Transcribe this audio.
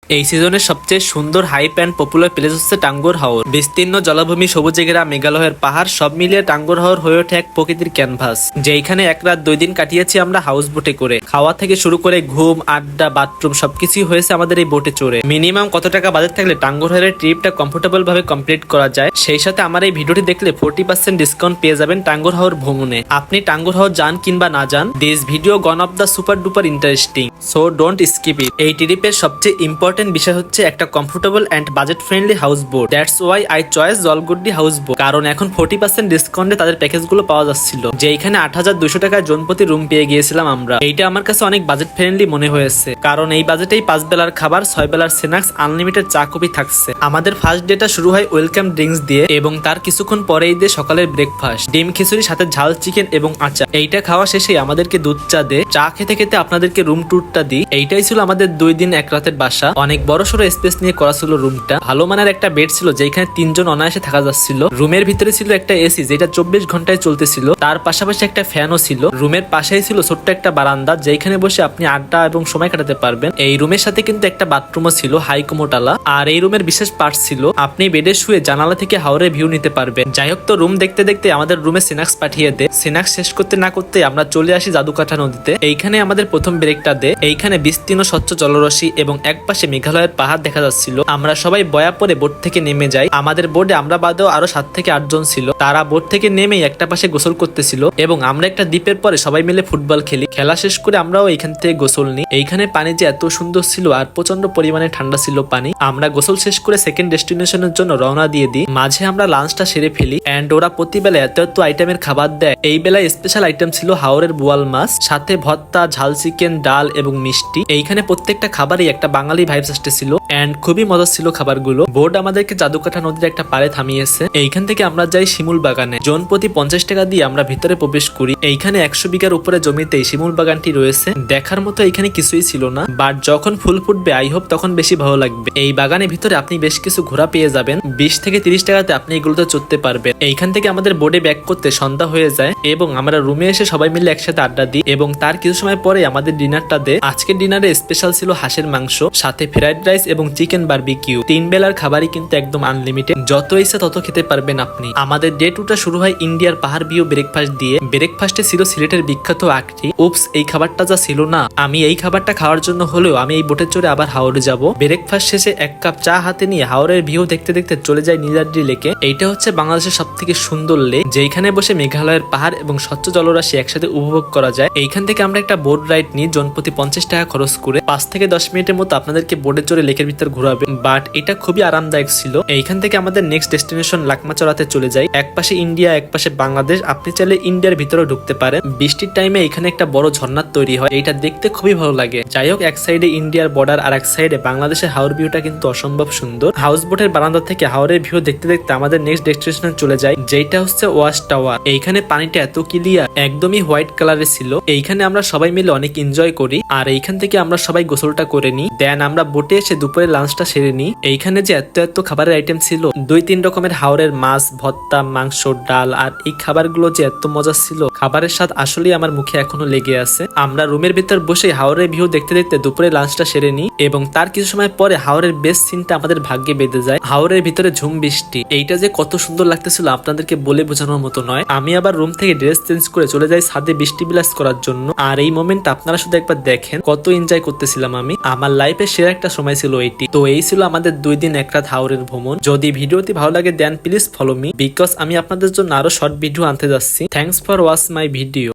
এই সিজনের সবচেয়ে সুন্দর হাইপ অ্যান্ড পপুলার প্লেস হচ্ছে টাঙ্গুয়ার হাওর। বিস্তীর্ণ জলাভূমি, সবুজে ঘেরা মেঘালয়ের পাহাড়, সব মিলিয়ে টাঙ্গুয়ার হাওর হয়ে ওঠে এক প্রকৃতির ক্যানভাস, যেখানে এক রাত 2 দিন কাটিয়েছি আমরা হাউস বোটে করে। খাওয়া থেকে শুরু করে ঘুম, আড্ডা, বাথরুম সবকিছুই হয়েছে আমাদের এই বোটে চড়ে। মিনিমাম কত টাকা বাজেট থাকলে টাঙ্গুয়ার হাওরের ট্রিপটা কমফোর্টেবল ভাবে কমপ্লিট করা যায়, সেই সাথে আমার এই ভিডিওটি দেখলে 40% ডিসকাউন্ট পেয়ে যাবেন টাঙ্গুয়ার হাওর ভ্রমণে। আপনি টাঙ্গুয়ার হাওর যান কিংবা না যান, this video gone of the super duper interesting, so don't skip it. এই ট্রিপের সবচেয়ে ইম্পর্টেন্ট বিষয় হচ্ছে একটা comfortable and budget friendly house boat. That's why I choose Jalguddi house boat, কারণ এখন 40% ডিসকাউন্টে তাদের প্যাকেজ গুলো পাওয়া যাচ্ছিল, যেখানে 8,200 টাকায় জনপ্রতি রুম পেয়ে গিয়েছিলাম আমরা। এইটা আমার কাছে অনেক বাজেট ফ্রেন্ডলি মনে হয়েছে, কারণ এই বাজেটেই 5 বেলার খাবার, 6 বেলার স্ন্যাক্স, আনলিমিটেড চা কফি থাকছে। আমাদের ফার্স্ট ডেটা শুরু হয় ওয়েলকাম ড্রিঙ্কস দিয়ে, এবং তার কিছুক্ষণ পরেই দিয়ে সকালের ব্রেকফাস্ট, ডিম খিচুড়ি সাথে ঝাল চিকেন এবং আচার। এইটা খাওয়া শেষে আমাদেরকে দুধ চা দে। চা খেতে খেতে আপনাদেরকে রুম ট্যুরটা দিই। এইটাই ছিল আমাদের 2 দিন 1 রাতের বাসা। অনেক বড় সড়ো স্পেস নিয়ে করা ছিল রুমটা। ভালো মানের একটা বেড ছিল, যেখানে 3 জন অনায়াসে থাকা যাচ্ছিল। রুমের ভিতরে ছিল একটা এসি, যেটা 24 ঘন্টায় চলতেছিল। তার পাশাপাশি একটা ফ্যানও ছিল। রুমের পাশেই ছিল ছোট্ট একটা বারান্দা, যেখানে বসে আপনি আড্ডা এবং সময় কাটাতে পারবেন। এই রুমের সাথে কিন্তু একটা বাথরুমও ছিল, হাই কোমোটালা। আর এই রুমের বিশেষ পার্ট ছিল, আপনি বেডে শুয়ে জানালা থেকে হাওরের ভিউ নিতে পারবেন। যাই হোক, তো রুম দেখতে দেখতে আমাদের রুমে স্ন্যাক্স পাঠিয়ে দে। স্ন্যাক্স শেষ করতে না করতে আমরা চলে আসি জাদুকাঠা নদীতে। এইখানে আমাদের প্রথম ব্রেকটা দে। এইখানে বিস্তীর্ণ স্বচ্ছ জলরাশি এবং একপাশে মেঘালয়ের পাহাড় দেখা যাচ্ছিল। আমরা সবাই বয়া পরে বোট থেকে নেমে যাই। আমাদের বোর্ডে আমরা বাদেও আরো 7 থেকে 8 জন ছিল। তারা বোট থেকে নেমেই একটা পাশে গোসল করতেছিল, এবং আমরা একটা দ্বীপের পরে সবাই মিলে ফুটবল খেলি। খেলা শেষ করে আমরাও এইখান থেকে গোসল নিই। এইখানে পানি যে এত সুন্দর ছিল আর প্রচন্ড পরিমাণে ঠান্ডা ছিল পানি। আমরা গোসল শেষ করে সেকেন্ড ডেস্টিনেশনের জন্য রওনা দিয়ে দিই। মাঝে আমরা লাঞ্চটা সেরে ফেলি, এন্ড ওরা প্রতিবেলা এত এত আইটেমের খাবার দেয়। এই বেলায় স্পেশাল আইটেম ছিল হাওরের বোয়াল মাছ, সাথে ভর্তা, ঝাল চিকেন, ডাল এবং মিষ্টি। এইখানে প্রত্যেকটা খাবারই একটা বাঙালি ভাইবস আসতেছিল, এন্ড খুবই মজা ছিল খাবারগুলো। বোর্ড আমাদেরকে জাদুকাঠা নদীর একটা পাড়ে থামিয়েছে। এইখান থেকে আমরা যাই শিমুল বাগানে। জন প্রতি 50 টাকা দিয়ে আমরা ভিতরে প্রবেশ করি। এইখানে 100 বিঘার উপরে জমিতে শিমুল বাগানটি রয়েছে। দেখার মতো এখানে কিছুই ছিল না, বাট যখন ফুল ফুটবে আই হোপ তখন বেশি ভালো লাগবে। এই বাগানের ভিতরে আপনি বেশ কিছু ঘোড়া পেয়ে যাবেন। 20 থেকে 30 টাকাতে আপনি এগুলোতে চড়তে পারবেন। এইখান থেকে আমাদের বোর্ডে ব্যাক করতে সন্ধ্যা হয়ে যায়, এবং আমরা রুমে এসে সবাই মিলে একসাথে আড্ডা দিই। এবং তার কিছু সময় পরে আমাদের ডিনারটা দে। আজকের ডিনারে স্পেশাল ছিল হাঁসের মাংস, সাথে ফ্রাইড রাইস এবং চিকেন বারবিকিউ। 3 বেলার খাবারই কিন্তু একদম আনলিমিটেড, যত ইচ্ছা তত খেতে পারবেন আপনি। আমাদের ডে 2টা শুরু হয় ইন্ডিয়ার পাহাড় ভিউ ব্রেকফাস্ট দিয়ে। ব্রেকফাস্টে ছিল সিলেটের বিখ্যাত আকটি। উপস, এই খাবারটা যা ছিল না, আমি এই খাবারটা খাওয়ার জন্য হলেও আমি এই বোটে চড়ে আবার হাওড়ে যাব। ব্রেকফাস্ট শেষে 1 কাপ চা হাতে নিয়ে হাওরের ভিউ দেখতে দেখতে চলে যায় নীলাদ্রি লেকে। এইটা হচ্ছে বাংলাদেশের সব থেকে সুন্দর লেক, যেখানে বসে মেঘালয়ের পাহাড় এবং স্বচ্ছ জলরাশি একসাথে উপভোগ করা যায়। এইখান থেকে আমরা একটা বোট রাইড নিই, জনপ্রতি 50 টাকা খরচ করে। 5 থেকে 10 মিনিটের মতো আপনাদেরকে বোটে চড়ে লেকের ভিতর ঘোরাবে, বাট এটা খুবই আরামদায়ক ছিল। এইখান থেকে আমাদের নেক্সট ডেস্টিনেশন লাকমাচড়াতে চলে যায়। এক পাশে ইন্ডিয়া, এক পাশে বাংলাদেশ। আপনি চাইলে ইন্ডিয়ার ভিতরে ঢুকতে পারেন। বৃষ্টির টাইমে এখানে একটা বড় ঝর্ণার তৈরি হয়, এটা দেখতে খুবই ভালো লাগে। যাই হোক, এক সাইডে ইন্ডিয়ার বর্ডার আর এক সাইডে বাংলাদেশের হাওর ভিউটা কিন্তু অসম্ভব সুন্দর। হাউস বোটের বারান্দা থেকে হাওরের ভিউ দেখতে দেখতে আমাদের নেক্সট ডেস্টিনেশন চলে যায়, যেটা হচ্ছে ওয়াশ টাওয়ার। এইখানে পানিটা এত ক্লিয়ার, একদমই হোয়াইট কালারের ছিল। এইখানে আমরা সবাই মিলে অনেক এনজয় করি, আর এইখান থেকে আমরা সবাই গোসলটা করে নিই। দেন আমরা বোটে এসে দুপুরে লাঞ্চটা সেরে নিই। এইখানে যে এত এত খাবারের আইটেম ছিল, 2-3 রকমের হাওরের মাছ, ভর্তা, মাংস, ডাল, আর এই খাবারগুলো যে এত মজা ছিল, খাবারের স্বাদ আসলেই আমার মুখে এখনো লেগে আছে। আমরা রুমের ভিতর বসে হাওরের ভিউ দেখতে দেখতে দুপুরে লাঞ্চটা সেরে নিই, এবং তার কিছু সময় পরে হাওরের বেস্ট সিনটা আমাদের ভাগ্যে বেঁধে যায়। হাওরের ভিতরে ঝুম বৃষ্টি, এইটা যে কত সুন্দর লাগতেছিল আপনাদেরকে বলে বোঝানোর মতো নয়। আমি আবার রুম থেকে ড্রেস চেঞ্জ করে চলে যাই ছাদে বৃষ্টি বিলাস করার জন্য। আর এই মোমেন্ট আপনারা শুধু একবার দেখেন, কত এনজয় করতেছিলাম আমি। আমার লাইফে সেরা একটা সময় ছিল এইটি। তো এই ছিল আমাদের 2 দিন 1 রাত হাওরের ভ্রমণ। যদি ভিডিওটি ভালো লাগে দেন প্লিজ ফলো মি, বিকজ আমি আপনাদের জন্য আরো শর্ট ভিডিও আনতে যাচ্ছি। Thanks for watch my video.